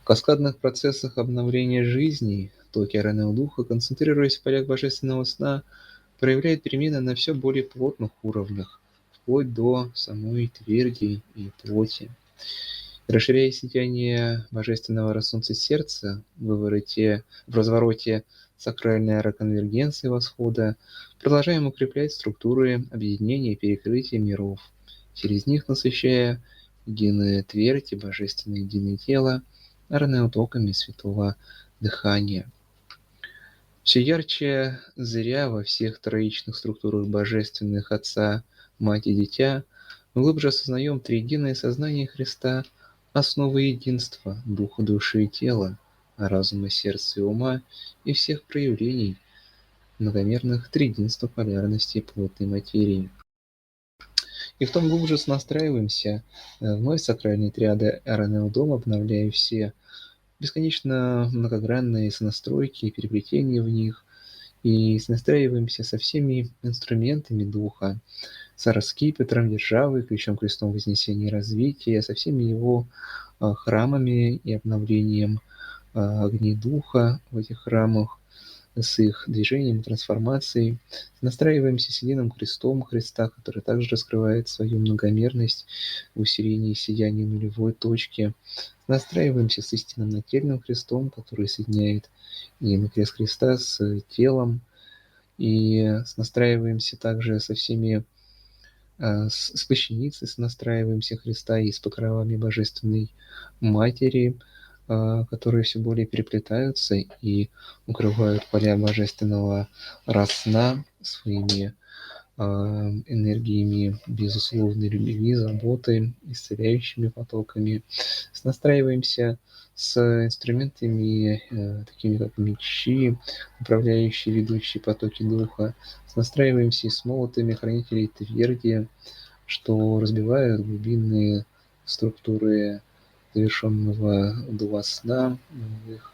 В каскадных процессах обновления жизни токи РНЛ духа, концентрируясь в полях божественного сна, проявляют перемены на все более плотных уровнях, вплоть до самой тверди и плоти. Расширяя сияние божественного солнца сердца в развороте сакральной аэроконвергенции восхода, продолжаем укреплять структуры объединения и перекрытия миров, через них насыщая единое твердь и божественное единое тело ранеотоками святого дыхания. Все ярче зря во всех троичных структурах божественных Отца, Мать и Дитя, мы глубже осознаем триединое сознание Христа, основу единства Духа, Души и Тела, разума, сердца и ума и всех проявлений многомерных триединства полярности плотной материи. И в том глубже настраиваемся вновь сакральные триады РНЛ Дом, обновляя все бесконечно многогранные сонастройки и переплетения в них, и настраиваемся со всеми инструментами духа, с раскипетром, державой, ключом крестом вознесения и развития, со всеми его храмами и обновлением огней духа в этих храмах, с их движением и трансформацией. Настраиваемся с единым крестом Христа, который также раскрывает свою многомерность в усилении сияния нулевой точки. Настраиваемся с истинным нательным крестом, который соединяет единый крест Христа с телом, и настраиваемся также со всеми с плащаницей настраиваемся Христа и с покровами Божественной Матери, которые все более переплетаются и укрывают поля Божественного Росна своими энергиями безусловной любви, заботы, исцеляющими потоками. Настраиваемся с инструментами, такими как мечи, управляющие, ведущие потоки духа. Настраиваемся с молотами хранителей тверди, что разбивают глубинные структуры завершенного дула сна в их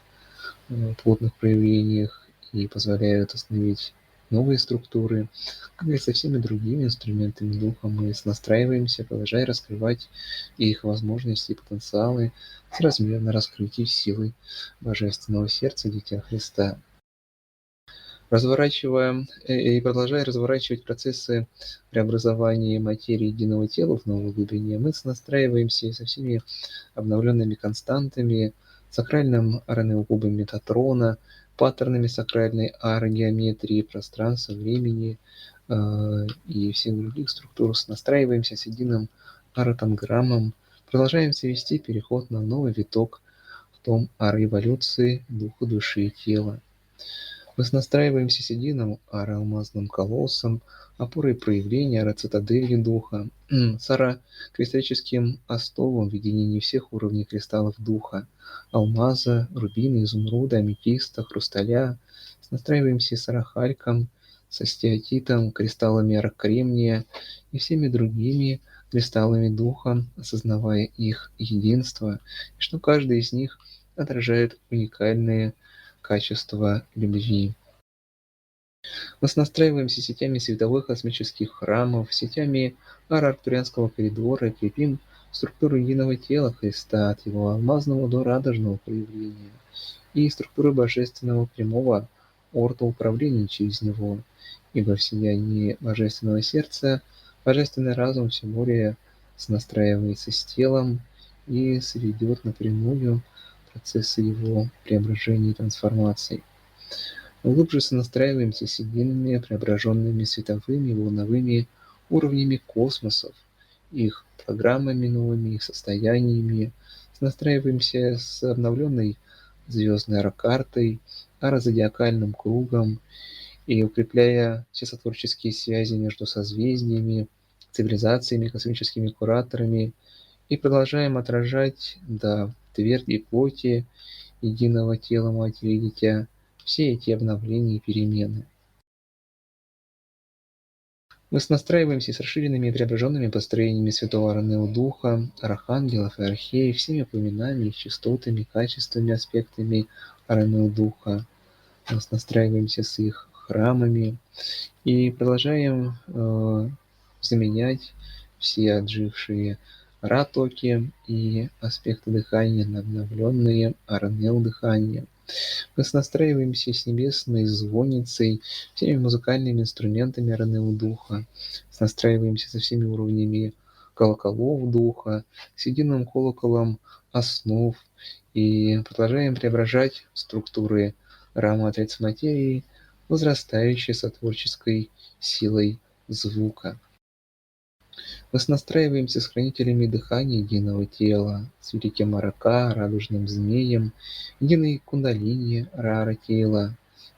плотных проявлениях и позволяют установить новые структуры. Как и со всеми другими инструментами духа, мы настраиваемся, продолжая раскрывать их возможности и потенциалы, соразмерно раскрытию силы Божественного Сердца Дитя Христа. Разворачивая и продолжая разворачивать процессы преобразования материи единого тела в новой глубине, мы настраиваемся со всеми обновленными константами, сакральным РНЛ-кубом Метатрона, паттернами сакральной аргеометрии пространства, времени и всех других структур. Настраиваемся с единым аратанграммом, продолжаем вести переход на новый виток в том ар-эволюции духа, души и тела. Мы настраиваемся с единым ара-алмазным колоссом, опорой проявления ара-цитадели духа, с ара-кристаллическим остовом в единении всех уровней кристаллов духа, алмаза, рубина, изумруда, аметиста, хрусталя. Настраиваемся с ара-хальком, со стеатитом, кристаллами ара-кремния и всеми другими кристаллами духа, осознавая их единство, и что каждый из них отражает уникальные качества любви. Мы настраиваемся сетями световых космических храмов, сетями ара-арктурианского коридора и крепим структуру единого тела Христа от его алмазного до радужного проявления и структуру божественного прямого орта управления через него, ибо в сиянии божественного сердца божественный разум все более сонастраивается с телом и сведет напрямую процессы его преображения и трансформации. Мы глубже сонастраиваемся с едиными преображенными световыми и волновыми уровнями космосов, их программами новыми, их состояниями, сонастраиваемся с обновленной звездной арокартой, арозодиакальным кругом и укрепляя все сотворческие связи между созвездиями, цивилизациями, космическими кураторами, и продолжаем отражать до тверди и плоти единого тела Матери и Дитя все эти обновления и перемены. Мы настраиваемся с расширенными и преображенными построениями Святого Ранео Духа, архангелов и археев, всеми пламенами, их частотами, качествами, аспектами Ранео Духа. Мы настраиваемся с их храмами и продолжаем заменять все отжившие ра-токи и аспекты дыхания на обновленные РНЛ-дыхания. Мы настраиваемся с небесной звонницей, всеми музыкальными инструментами РНЛ-духа, настраиваемся со всеми уровнями колоколов духа, с единым колоколом основ и продолжаем преображать структуры ра-матриц материи, возрастающей сотворческой силой звука. Мы настраиваемся с хранителями дыхания единого тела, с великим Арака, радужным змеем, единой кундалини Рара тела.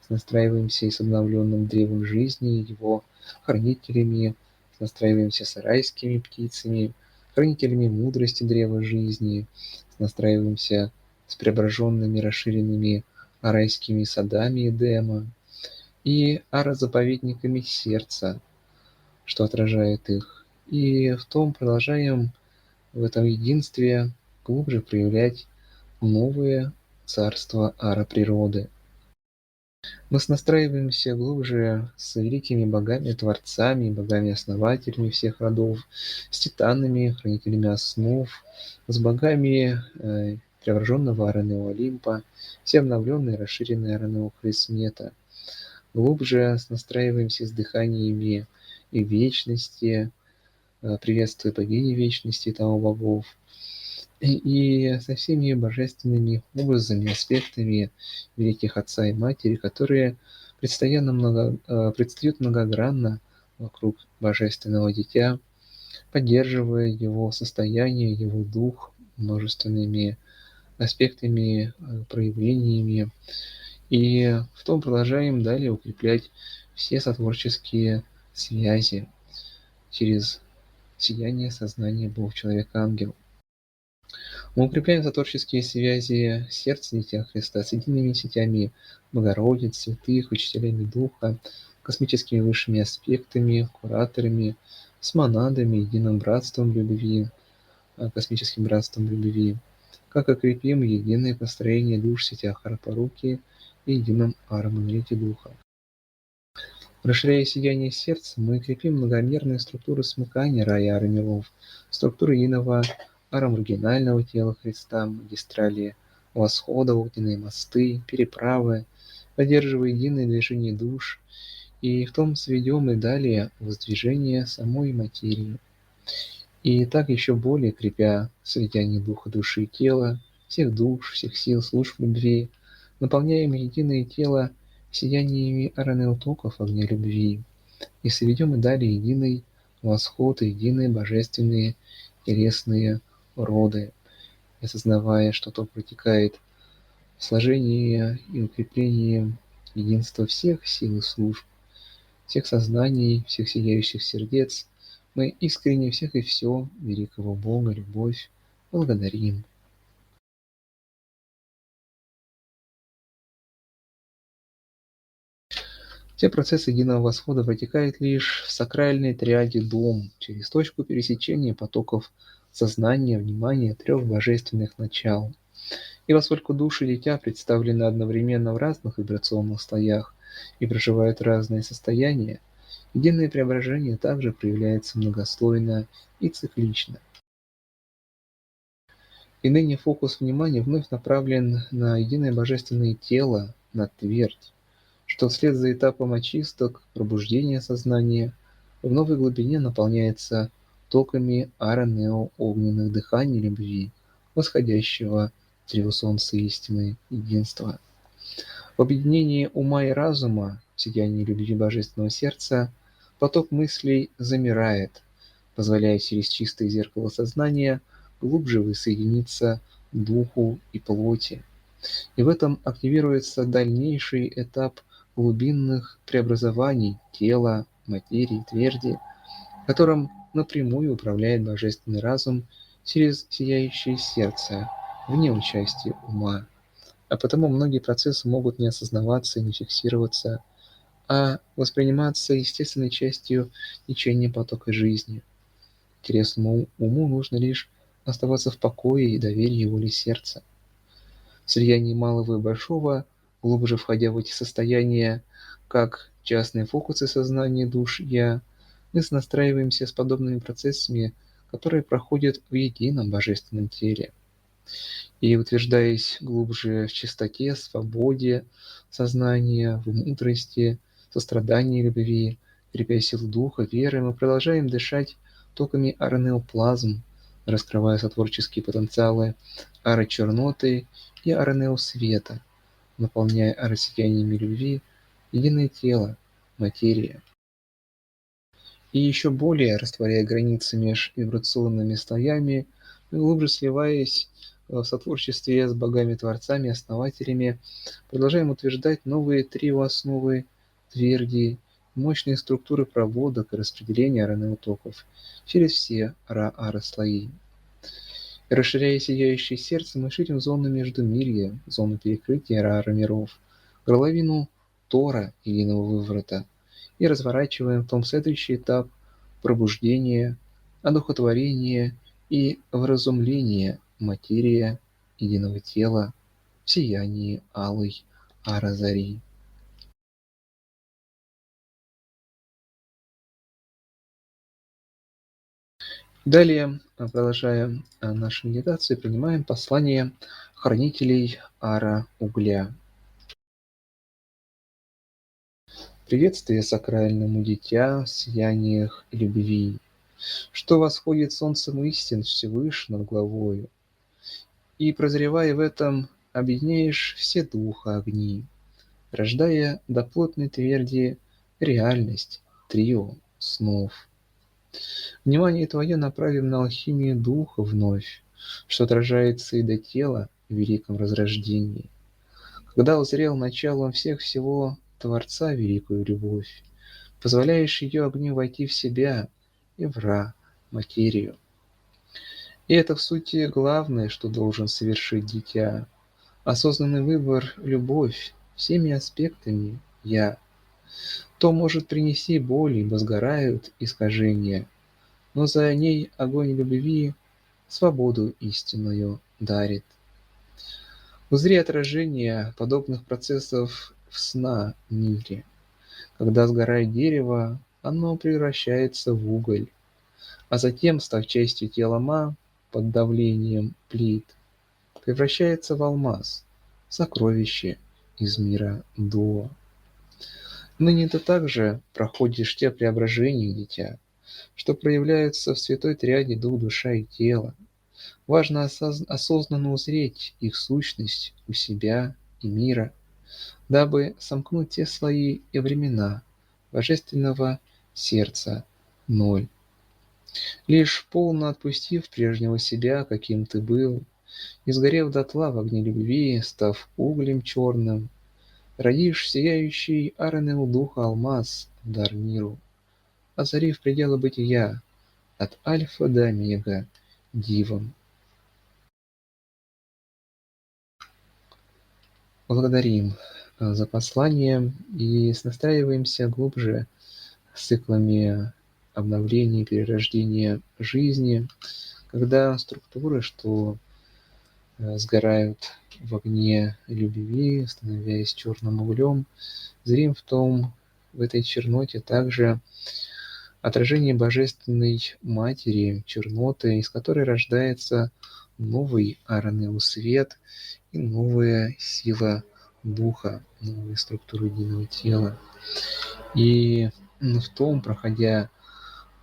Настраиваемся и с обновленным древом жизни, его хранителями, настраиваемся с райскими птицами, хранителями мудрости древа жизни, настраиваемся с преображенными, расширенными райскими садами Эдема и аразаповедниками сердца, что отражает их. И в том продолжаем в этом единстве глубже проявлять новые царства ара-природы. Мы настраиваемся глубже с великими богами-творцами, богами-основателями всех родов, с титанами, хранителями основ, с богами преображенного РНО Олимпа, все обновленные, расширенные РНО Хрисмета. Глубже настраиваемся с дыханиями и вечности, приветствуя богини вечности того богов, и со всеми божественными образами, аспектами великих Отца и Матери, которые предстают многогранно вокруг божественного дитя, поддерживая его состояние, его дух множественными аспектами, проявлениями. И в том продолжаем далее укреплять все сотворческие связи через сияние сознания Бог, человек, ангел. Мы укрепляем творческие связи сердца Дитя Христа с едиными сетями Богородиц, святых, учителями Духа, космическими высшими аспектами, кураторами, с монадами, единым братством любви, космическим братством любви, как укрепим единое построение душ в сетях Арапаруки и едином аромонолите Духа. Расширяя сияние сердца, мы крепим многомерные структуры смыкания рая миров, структуры единого арамаргинального тела Христа, магистрали восхода, огненные мосты, переправы, поддерживая единое движение душ, и в том сведем и далее воздвижение самой материи. И так еще более крепя слияние духа, души и тела, всех душ, всех сил, служб любви, наполняем единое тело сияниями РНЛ-токов огня любви, и сведем и далее единый восход и единые божественные телесные роды, осознавая, что то протекает в сложении и укреплении единства всех сил и служб, всех сознаний, всех сияющих сердец. Мы искренне всех и все великого Бога, любовь, благодарим. Все процессы единого восхода протекают лишь в сакральной триаде Дом, через точку пересечения потоков сознания, внимания трех божественных начал. И поскольку души дитя представлены одновременно в разных вибрационных слоях и проживают разные состояния, единое преображение также проявляется многослойно и циклично. И ныне фокус внимания вновь направлен на единое божественное тело, на твердь, что вслед за этапом очисток, пробуждения сознания в новой глубине наполняется токами ара-нео огненных дыханий любви, восходящего древо солнца истины единства. В объединении ума и разума, в сиянии любви божественного сердца, поток мыслей замирает, позволяя через чистое зеркало сознания глубже воссоединиться духу и плоти. И в этом активируется дальнейший этап глубинных преобразований тела, материи, тверди, которым напрямую управляет божественный разум через сияющее сердце, вне участия ума. А потому многие процессы могут не осознаваться и не фиксироваться, а восприниматься естественной частью течения потока жизни. Интересному уму нужно лишь оставаться в покое и доверии воле сердца. В слиянии малого и большого, глубже входя в эти состояния, как частные фокусы сознания душ «я», мы настраиваемся с подобными процессами которые проходят в едином божественном теле. И утверждаясь глубже в чистоте, свободе сознания, в мудрости, сострадании, любви, крепя силу духа, веры, мы продолжаем дышать токами аронеоплазм, раскрывая сотворческие потенциалы ара-черноты и аронеосвета, наполняя ара-сияниями любви единое тело, материя. И еще более растворяя границы меж вибрационными слоями, глубже сливаясь в сотворчестве с богами-творцами, основателями, продолжаем утверждать новые трио-основы тверди, мощные структуры проводок и распределения РНЛ-токов через все Ра-Ара-слои. И расширяя сияющее сердце, мы ширим зону междумирья, зону перекрытия Ра-Ара миров, горловину Тора единого выворота, и разворачиваем в том следующий этап пробуждения, одухотворения и вразумления материя единого тела в сиянии алой Ара-зари. Далее, продолжая нашу медитацию, принимаем послание хранителей Ара-угля. Приветствие сакральному дитя в сияниях любви, что восходит солнцем истин все выше над головою, и, прозревая в этом, объединяешь все духа огни, рождая до плотной тверди реальность трио снов. Внимание твое направим на алхимию духа вновь, что отражается и до тела в великом разрождении. Когда узрел началом всего Творца великую любовь, позволяешь ее огню войти в себя и в материю. И это в сути главное, что должен совершить дитя. Осознанный выбор, любовь, всеми аспектами «я». То, может, принести боль, ибо сгорают искажения, но за ней огонь любви свободу истинную дарит. Узри отражение подобных процессов в сна мире. Когда сгорает дерево, оно превращается в уголь, а затем, став частью тела ма, под давлением плит, превращается в алмаз, сокровище из мира до. Ныне ты также проходишь те преображения, дитя, что проявляются в святой триаде дух, душа и тело. Важно осознанно узреть их сущность у себя и мира, дабы сомкнуть те слои и времена божественного сердца ноль. Лишь полно отпустив прежнего себя, каким ты был, и сгорев дотла в огне любви, став углем черным, родишь сияющий Аренел духа алмаз в дар миру, озарив пределы бытия от альфа до омега дивом. Благодарим за послание и настраиваемся глубже с циклами обновления, перерождения жизни, когда структуры, что сгорают в огне любви, становясь черным углем, зрим в этой черноте также отражение Божественной Матери, черноты, из которой рождается новый Аарон свет и новая сила Духа, новые структуры единого тела. И в том, проходя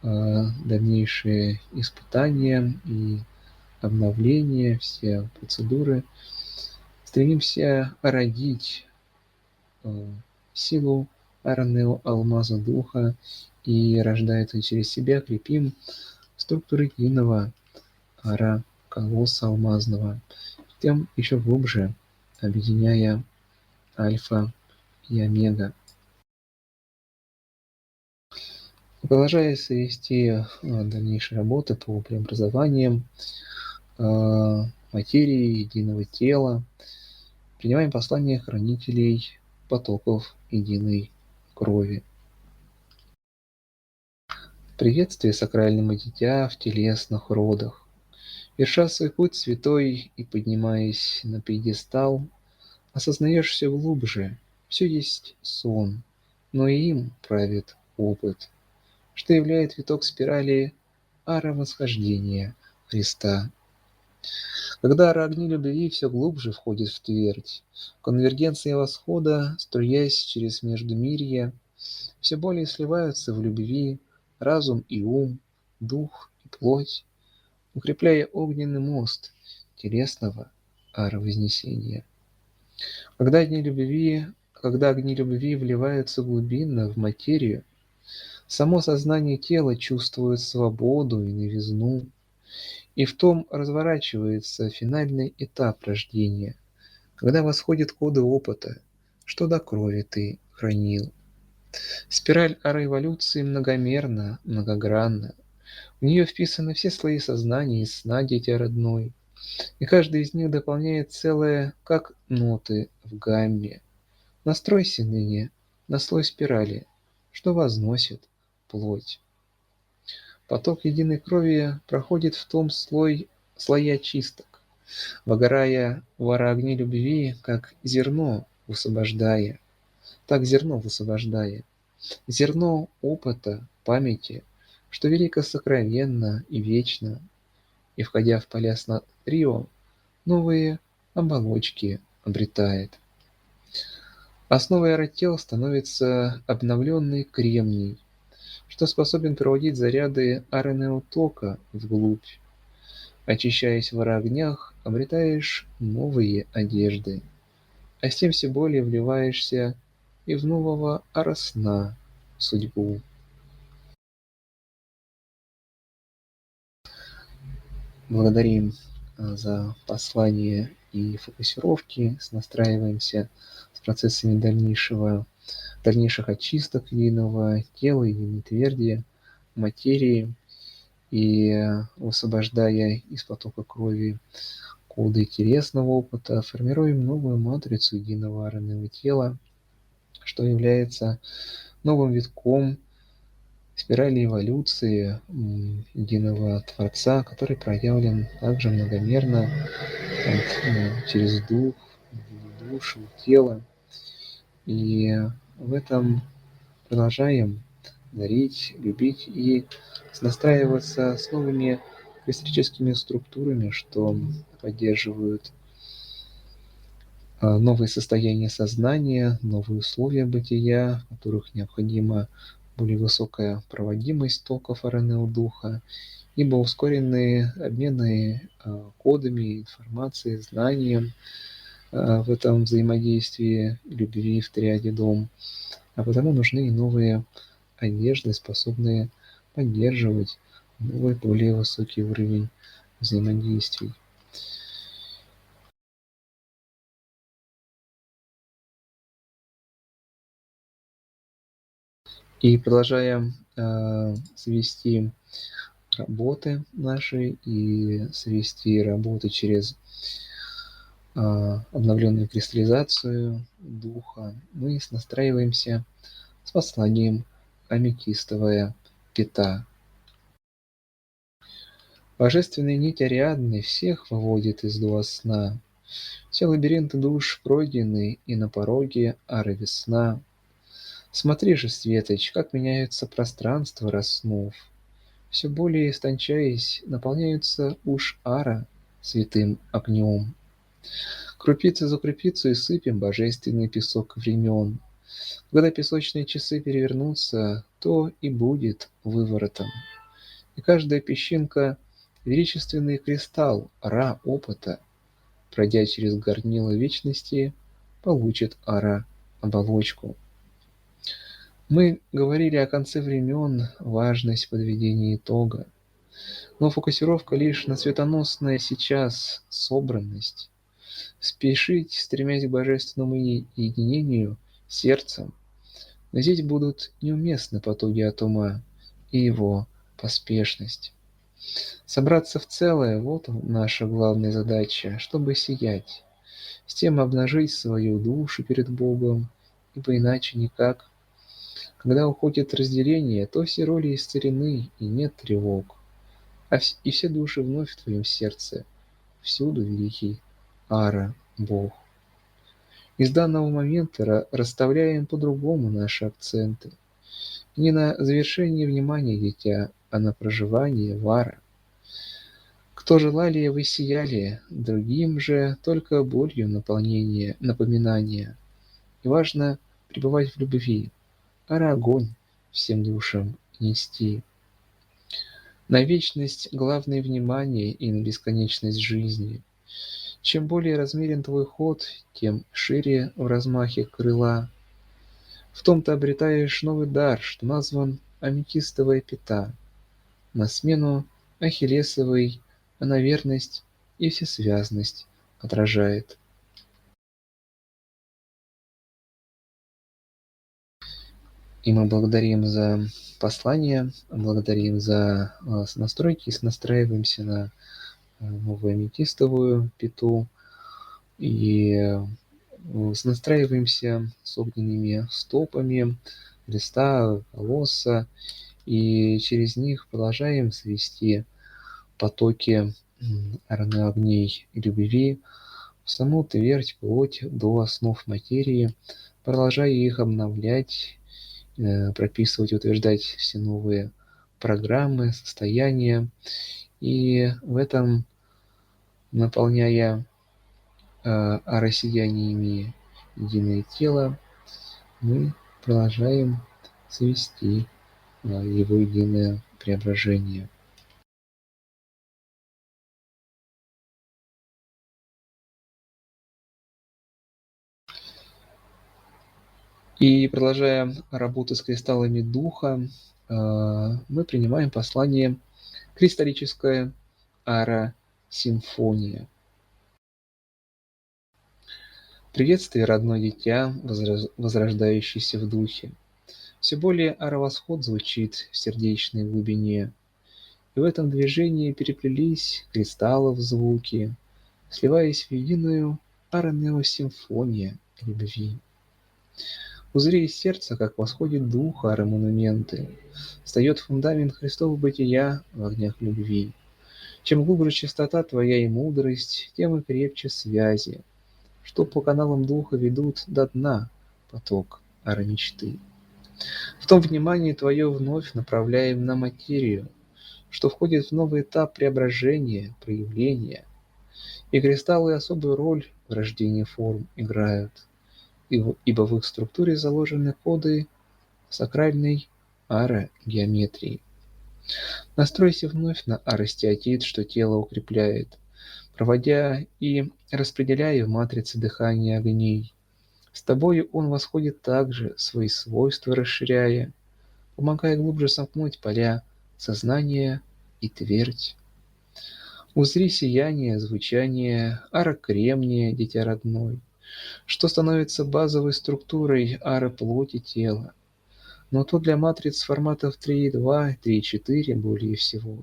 дальнейшие испытания и обновления, все процедуры, стремимся родить силу Аронео Алмаза Духа и, рождается через себя, крепим структуры единого Ара Колосса Алмазного, тем еще глубже объединяя Альфа и Омега. Продолжая совести дальнейшие работы по преобразованиям материи единого тела, принимаем послание хранителей потоков единой крови. Приветствие сакральному дитя в телесных родах. Верша свой путь святой и поднимаясь на пьедестал, осознаешь все глубже, все есть сон, но и им правит опыт, что являет виток спирали ара восхождения Христа. Когда ара огни любви все глубже входит в твердь, конвергенция восхода, струясь через междумирье, все более сливаются в любви разум и ум, дух и плоть, укрепляя огненный мост телесного ара-вознесения. Когда огни любви вливаются глубинно в материю, само сознание тела чувствует свободу и новизну, и в том разворачивается финальный этап рождения, когда восходят коды опыта, что до крови ты хранил. Спираль ара-эволюции многомерна, многогранна. В нее вписаны все слои сознания и сна, дитя родной, и каждый из них дополняет целое, как ноты в гамме. Настройся ныне на слой спирали, что возносит плоть. Поток единой крови проходит в том слои очисток, выгорая в огне любви, как зерно высвобождая, зерно опыта, памяти, что велико сокровенно и вечно, и, входя в поля сна Рио, новые оболочки обретает. Основой аэротел становится обновленный кремний, что способен проводить заряды РНО-тока вглубь. Очищаясь в огнях, обретаешь новые одежды, а с тем все более вливаешься и в нового аросна судьбу. Благодарим за послание и фокусировки, настраиваемся с процессами дальнейших очисток единого тела, единой тверди, материи, и высвобождая из потока крови коды телесного опыта, формируем новую матрицу единого РНА тела, что является новым витком спирали эволюции единого Творца, который проявлен также многомерно через дух, душу, тело. И в этом продолжаем дарить, любить и настраиваться с новыми кристаллическими структурами, что поддерживают новые состояния сознания, новые условия бытия, в которых необходима более высокая проводимость токов РНЛ духа, ибо ускоренные обмены кодами, информацией, знанием в этом взаимодействии любви в триаде дом, а потому нужны и новые одежды, способные поддерживать новый, более высокий уровень взаимодействий. И продолжаем свести работы наши и свести работы через обновленную кристаллизацию духа, мы настраиваемся с посланием аметистовая пята. Божественная нить Ариадны всех выводит из дуа сна. Все лабиринты душ пройдены, и на пороге ары весна. Смотри же, Светоч, как меняются пространства, раснув. Все более истончаясь, наполняются уж ара святым огнем. Крупицу за крупицей сыпем божественный песок времен. Когда песочные часы перевернутся, то и будет выворотом. И каждая песчинка — величественный кристалл ра опыта, пройдя через горнило вечности, получит ара оболочку. Мы говорили о конце времен, важность подведения итога, но фокусировка лишь на светоносная сейчас собранность. Спешить, стремясь к божественному единению сердцем, но здесь будут неуместны потуги от ума и его поспешность. Собраться в целое — вот наша главная задача, чтобы сиять, с тем обнажить свою душу перед Богом, ибо иначе никак. Когда уходит разделение, то все роли исцелены, и нет тревог, и все души вновь в твоем сердце, всюду великий Ара, Бог. Из данного момента расставляем по-другому наши акценты. Не на завершение внимания, дитя, а на проживание вара. Кто желали, вы сияли, другим же только болью наполнение, напоминание. И важно пребывать в любви, ара огонь всем душам нести. На вечность главное внимание и на бесконечность жизни. Чем более размерен твой ход, тем шире в размахе крыла. В том ты обретаешь новый дар, что назван аметистовая пята. На смену ахиллесовой она верность и всесвязность отражает. И мы благодарим за послание, благодарим за настройки, настраиваемся на новую аметистовую пету и настраиваемся с огненными стопами Христа, колосса, и через них продолжаем свести потоки огней любви в саму твердь, плоть до основ материи, продолжая их обновлять, прописывать, утверждать все новые программы, состояния, и в этом наполняя россияниями единое тело, мы продолжаем свести его единое преображение. И продолжая работу с кристаллами духа, мы принимаем послание «Кристаллическая ара-симфония». Приветствие, родное дитя, возрождающееся в духе. Все более аровосход звучит в сердечной глубине, и в этом движении переплелись кристаллов звуки, сливаясь в единую аронеосимфония любви. Узри из сердца, как восходит дух ара-монументы, встает фундамент Христова бытия в огнях любви. Чем глубже чистота твоя и мудрость, тем и крепче связи, что по каналам духа ведут до дна поток ара-мечты. В том внимание твое вновь направляем на материю, что входит в новый этап преображения, проявления, и кристаллы особую роль в рождении форм играют, ибо в их структуре заложены коды сакральной ара-геометрии. Настройся вновь на аростеотит, что тело укрепляет, проводя и распределяя в матрице дыхания огней. С тобою он восходит также, свои свойства расширяя, помогая глубже сомкнуть поля сознания и твердь. Узри сияние, звучание ара-кремния, дитя родной, что становится базовой структурой ара-плоти тела. Но то для матриц форматов 3.2, 3.4 более всего.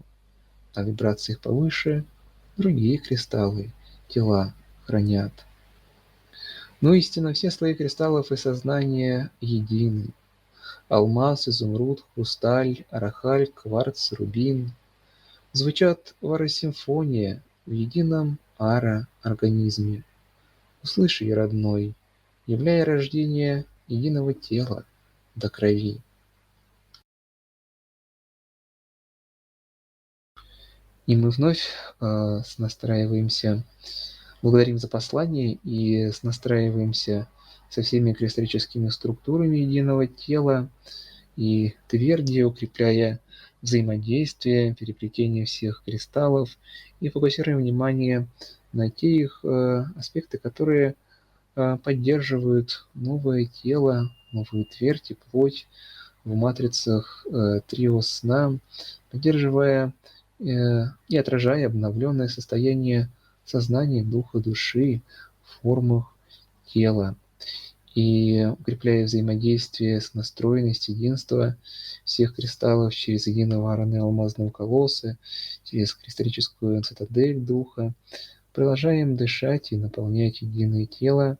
На вибрациях повыше другие кристаллы тела хранят. Но истинно все слои кристаллов и сознания едины. Алмаз, изумруд, хрусталь, арахаль, кварц, рубин звучат в ара-симфония в едином ара-организме. Услыши, родной, являя рождение единого тела до крови. И мы вновь настраиваемся, благодарим за послание и настраиваемся со всеми кристаллическими структурами единого тела и твердью, укрепляя взаимодействие, переплетение всех кристаллов и фокусируем внимание на те их аспекты, которые поддерживают новое тело, новую твердь и плоть в матрицах трио сна, поддерживая и отражая обновленное состояние сознания, духа, души в формах тела и укрепляя взаимодействие с настроенность единства всех кристаллов через единого араны алмазного колосса, через кристаллическую цитадель духа, продолжаем дышать и наполнять единое тело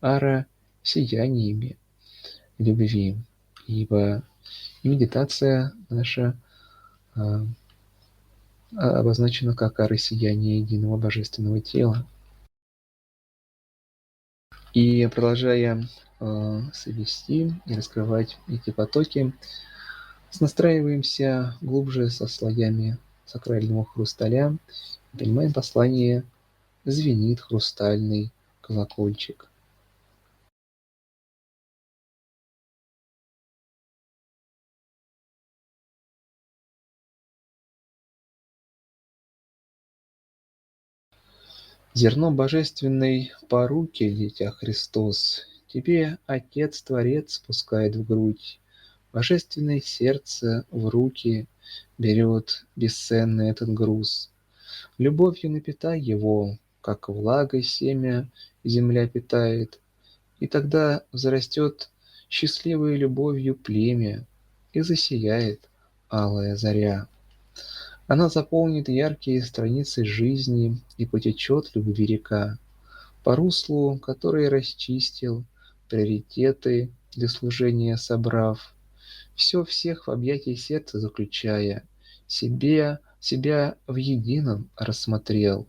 ара сияниями любви, ибо медитация наша обозначена как ара сияния единого божественного тела. И продолжая совести и раскрывать эти потоки, Настраиваемся глубже со слоями сакрального хрусталя, понимаем послание «Звенит хрустальный колокольчик». Зерно божественной поруки, дитя Христос, тебе Отец-Творец спускает в грудь. Божественное сердце в руки берет бесценный этот груз. Любовью напитай его, как влагой семя земля питает, и тогда взрастет счастливой любовью племя, и засияет алая заря. Она заполнит яркие страницы жизни, и потечет любви река, по руслу, который расчистил, приоритеты для служения собрав, все всех в объятии сердца заключая, себя в едином рассмотрел.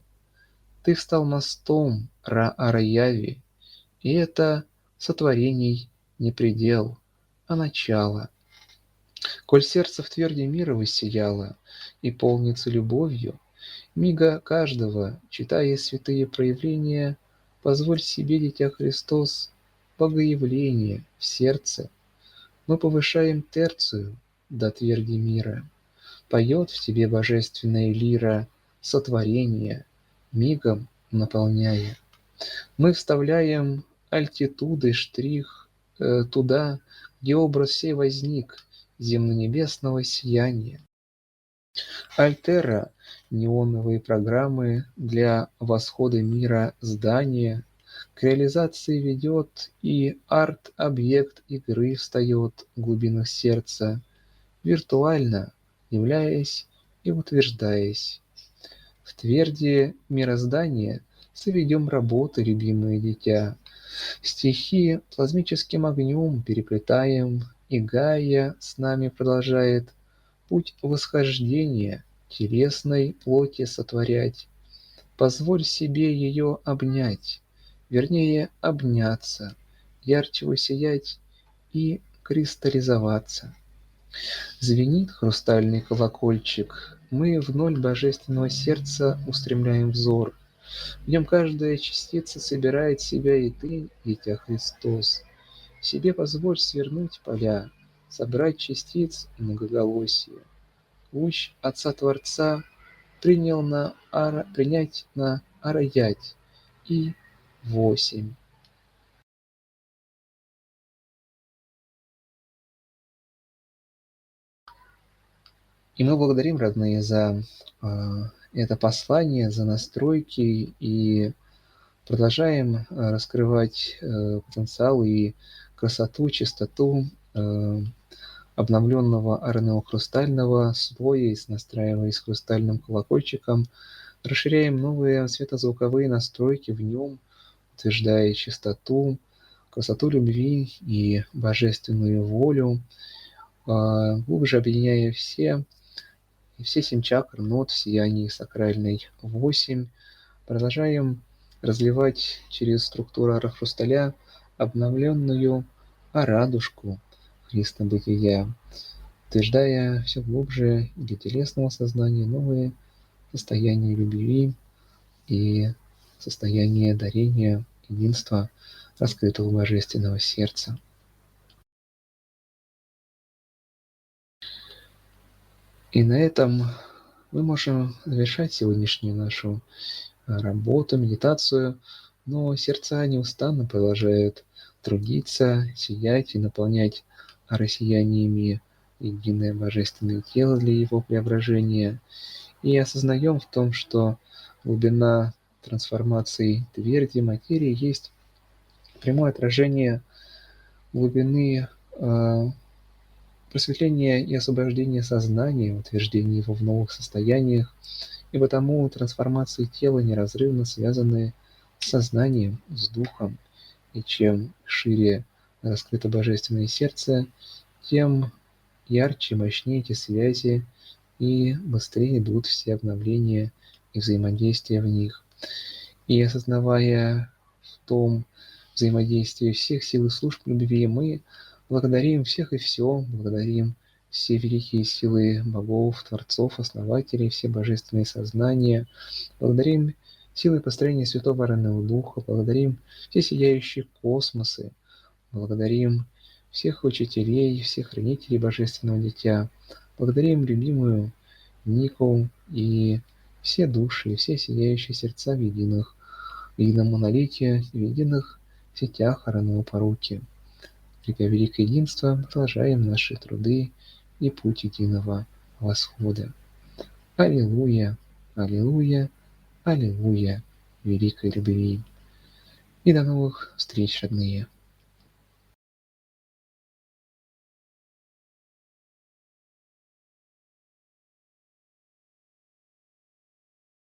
Ты стал мостом Ра-Араяви, и это сотворений не предел, а начало. Коль сердце в тверди мира воссияло и полнится любовью, мига каждого, читая святые проявления, позволь себе, дитя Христос, богоявление в сердце. Мы повышаем терцию до тверди мира. Поет в тебе божественная лира сотворения, мигом наполняя. Мы вставляем альтитуды штрих туда, где образ сей возник, земно-небесного сияния. Альтера, неоновые программы для восхода мира здания, к реализации ведет, и арт-объект игры встает в глубинах сердца, виртуально являясь и утверждаясь. В тверди мироздания соведем работы, любимое дитя, стихи плазмическим огнем переплетаем, и Гайя с нами продолжает путь восхождения телесной плоти сотворять. Позволь себе ее обнять, вернее обняться, ярче высиять и кристаллизоваться. Звенит хрустальный колокольчик, мы в ноль божественного сердца устремляем взор. В нем каждая частица собирает себя, и ты, дитя Христос. Себе позволь свернуть поля, собрать частиц многоголосие. Луч Отца-Творца принять на араять и 8. И мы благодарим, родные, за это послание, за настройки, и продолжаем раскрывать потенциал и красоту, чистоту обновленного Арнео хрустального слоя, и настраиваясь хрустальным колокольчиком, расширяем новые светозвуковые настройки в нем, утверждая чистоту, красоту любви и божественную волю, глубже объединяя все 7 чакр, нот в сиянии сакральной 8. Продолжаем разливать через структуру ара-хрусталя обновленную радужку Христа Бытия, утверждая все глубже для телесного сознания новые состояния любви и состояние дарения единства раскрытого божественного сердца. И на этом мы можем завершать сегодняшнюю нашу работу, медитацию, но сердца неустанно продолжают трудиться, сиять и наполнять россияниями единое божественное тело для его преображения. И осознаем в том, что глубина трансформации тверди материи есть прямое отражение глубины просветления и освобождения сознания, утверждения его в новых состояниях, и потому трансформации тела неразрывно связаны с сознанием, с духом, и чем шире раскрыто божественное сердце, тем ярче, мощнее эти связи, и быстрее идут все обновления и взаимодействия в них. И осознавая в том взаимодействии всех сил и служб любви, мы благодарим всех и все, благодарим все великие силы богов, творцов, основателей, все божественные сознания. Благодарим силы построения Святого Орального Духа, благодарим все сияющие космосы, благодарим всех учителей, всех хранителей Божественного Дитя, благодарим любимую Нику и все души, и все сияющие сердца в едином монолите, в единых сетях Орального Пороки. Крепя великое единство, продолжаем наши труды и путь единого восхода. Аллилуйя, аллилуйя, аллилуйя, великой любви. И до новых встреч, родные.